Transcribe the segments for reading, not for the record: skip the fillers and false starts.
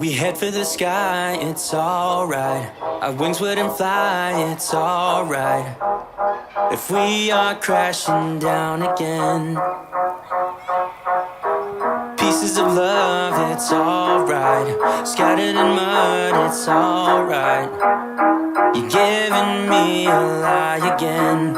We head for the sky, it's alright. Our wings wouldn't fly, it's alright. If we are crashing down again, pieces of love, it's alright. Scattered in mud, it's alright. You're giving me a lie again.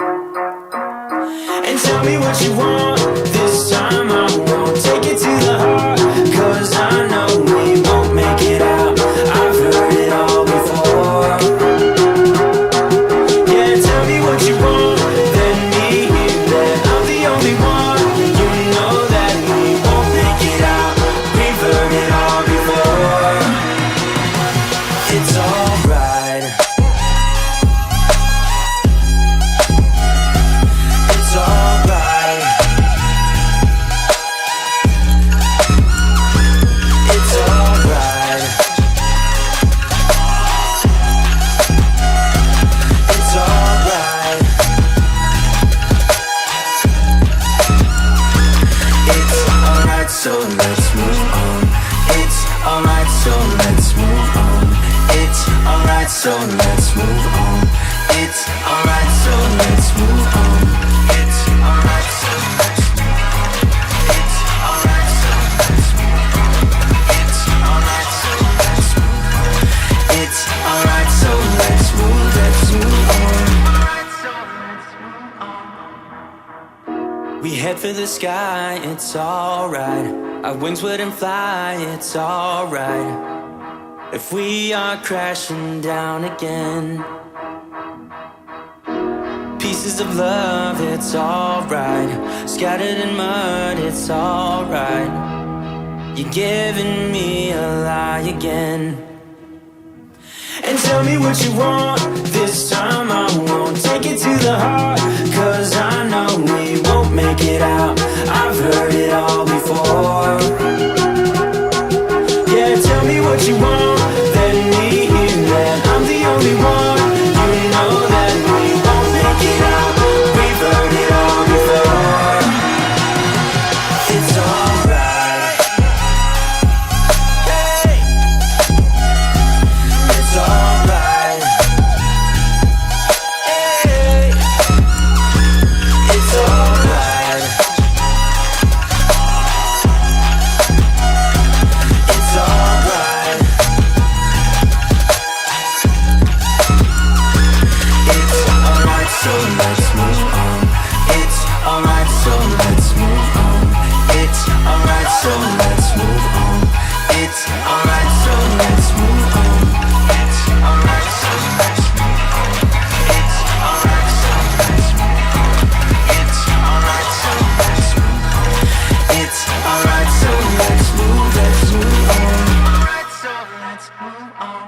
And tell me what you want, this time I won't take it to the heart. Cause I know we won't make it out, I've heard it all before. Yeah, tell me what you want, let me hear that I'm the only one. You know that we won't make it out, we've heard it all before. It's alright. It's alright. It's alright. It's alright. It's alright, so let's move on. It's alright, so let's move on. It's alright, so let's move on. It's alright, so let's move on. It's alright, so let's move on. It's alright, so let's move on. It's alright, so let's move on. It's alright, so let's move on. We head for the sky, it's alright. Our wings wouldn't fly, it's alright. If we are crashing down again, pieces of love, it's alright. Scattered in mud, it's alright. You're giving me a lie again. And tell me what you want, this time I won't take it to the heart. Cause I know we won't make it out, I've heard it all before. Yeah, tell me what you want, let me hear that I'm the only one. You know that we won't make it out, we've heard it all before. It's alright. Hey. It's alright. Hey. It's alright. It's alright. It's alright, so let's move on. It's alright, so let's move on. It's alright, so let's move on. It's alright, so let's move on. It's alright, so let's move on. It's alright, so let's move on. It's alright, so let's move on. It's alright, so let's move on. Alright, so let's move on.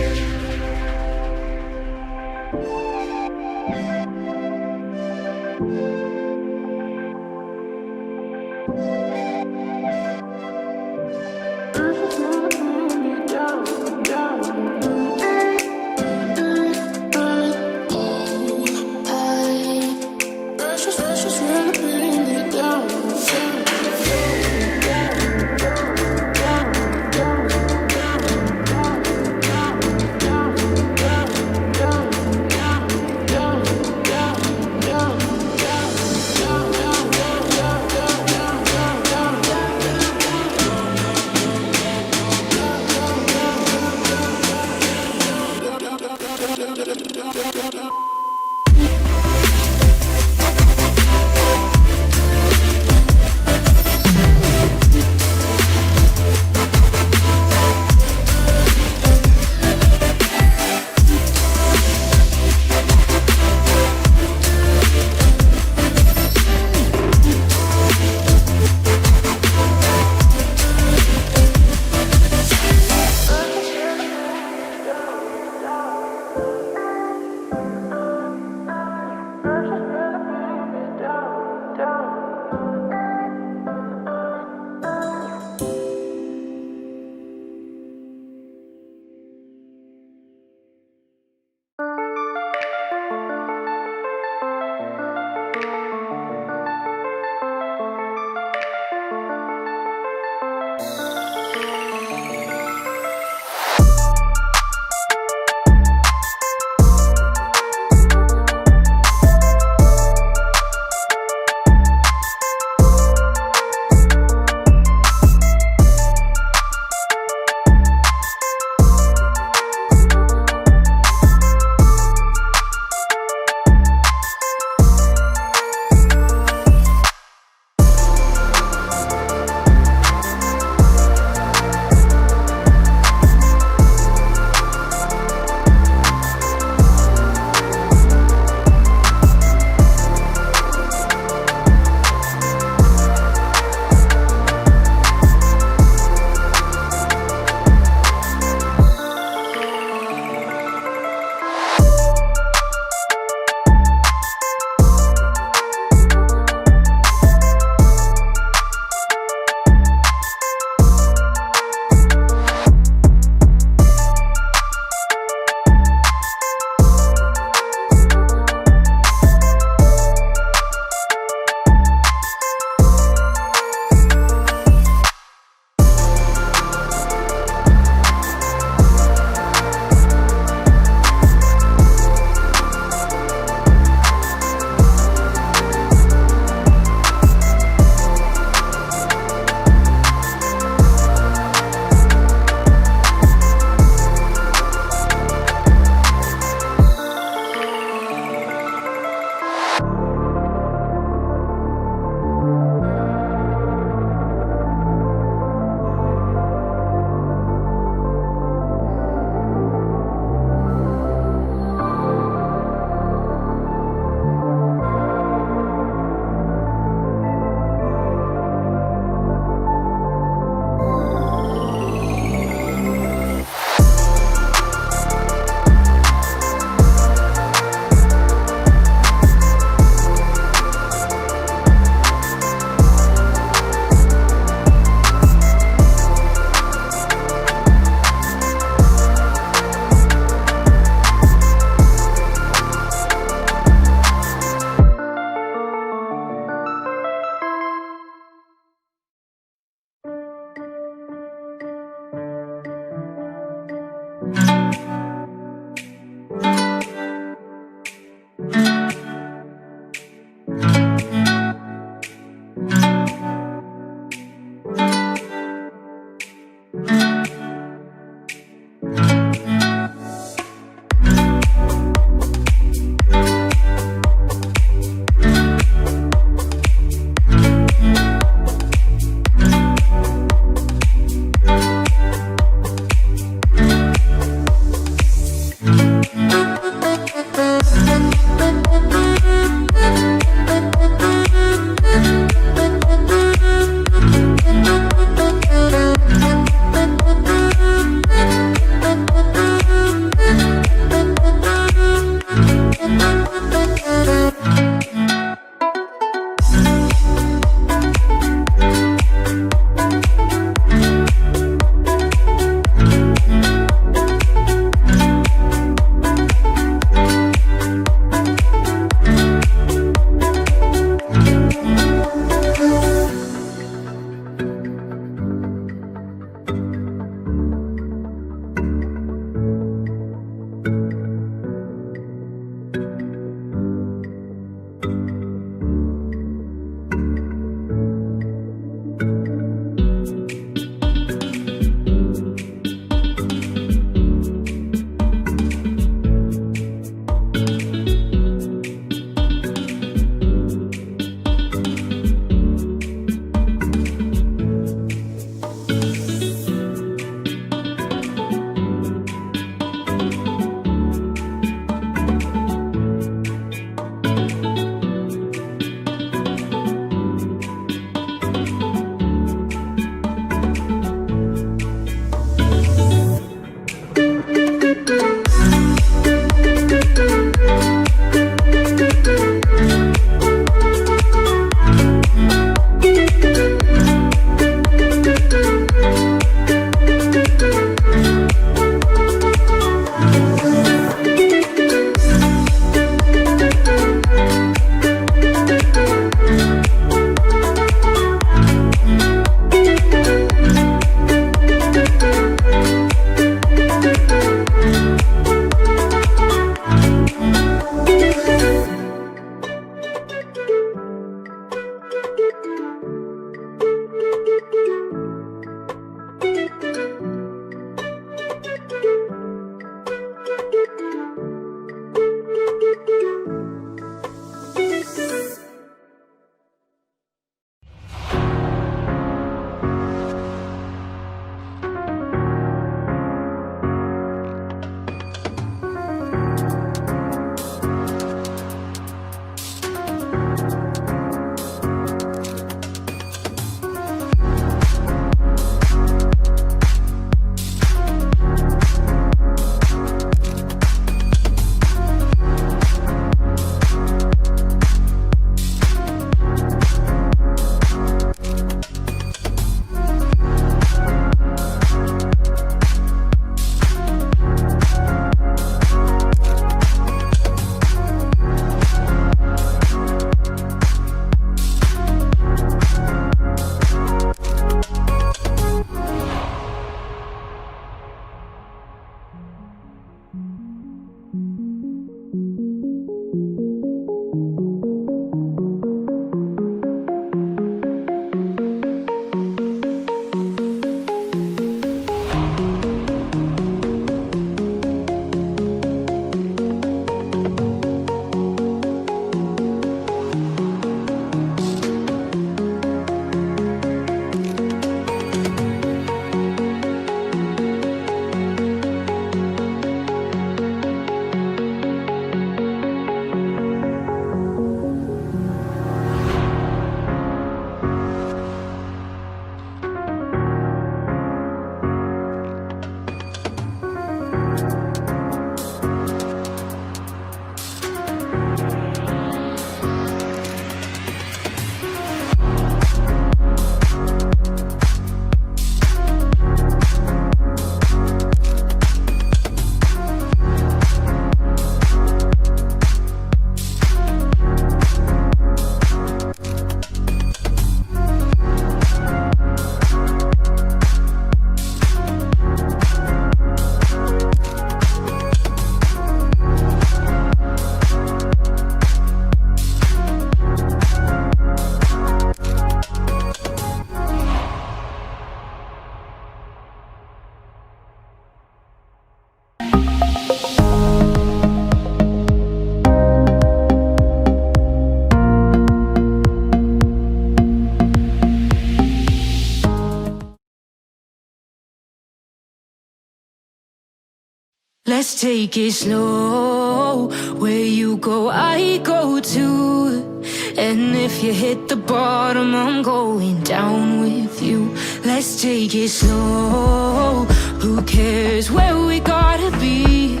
take it slow. Where you go, I go too. And if you hit the bottom, I'm going down with you. Let's take it slow. Who cares where we gotta be?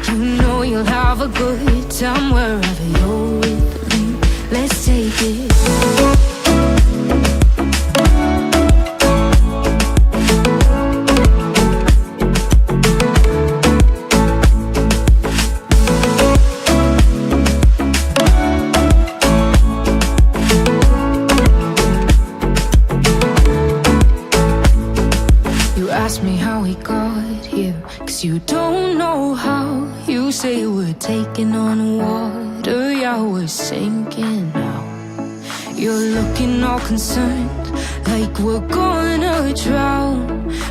You know you'll have a good time wherever you're with me. Let's take it. You don't know how. You say we're taking on water, yeah, we're sinking now. You're looking all concerned, like we're gonna drown.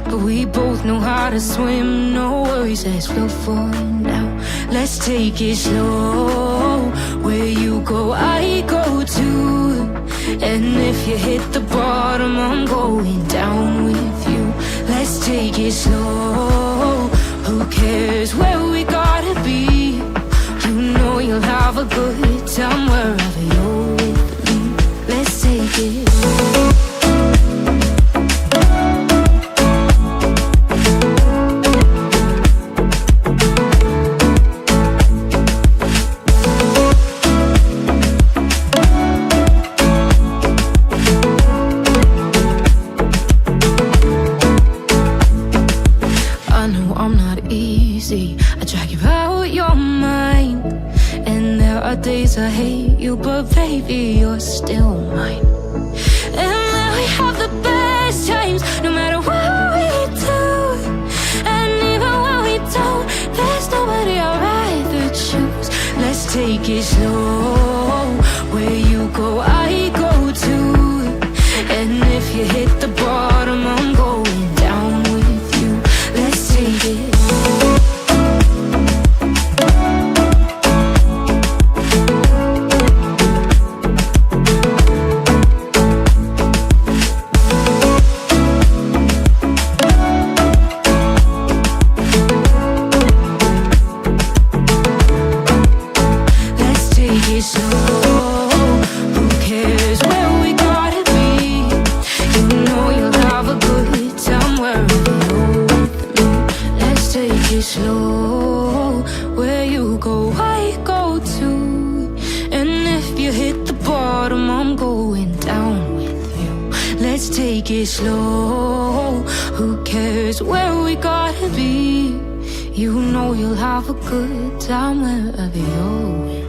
But we both know how to swim, no worries, let's float for now. Let's take it slow. Where you go, I go too. And if you hit the bottom, I'm going down with you. Let's take it slow. Who cares where we gotta be? You know you'll have a good time wherever you're with me. Let's take it. I drag you out your mind, and there are days I hate you, but baby, you're still mine. And then we have the best times, no matter what we do. And even when we don't, there's nobody I'd rather choose. Let's take it slow. Where you go, I go too. And if you hit the bottom, I'm going down with you. Let's take it. Take it slow. Who cares where we gotta be? You know you'll have a good time wherever you're with.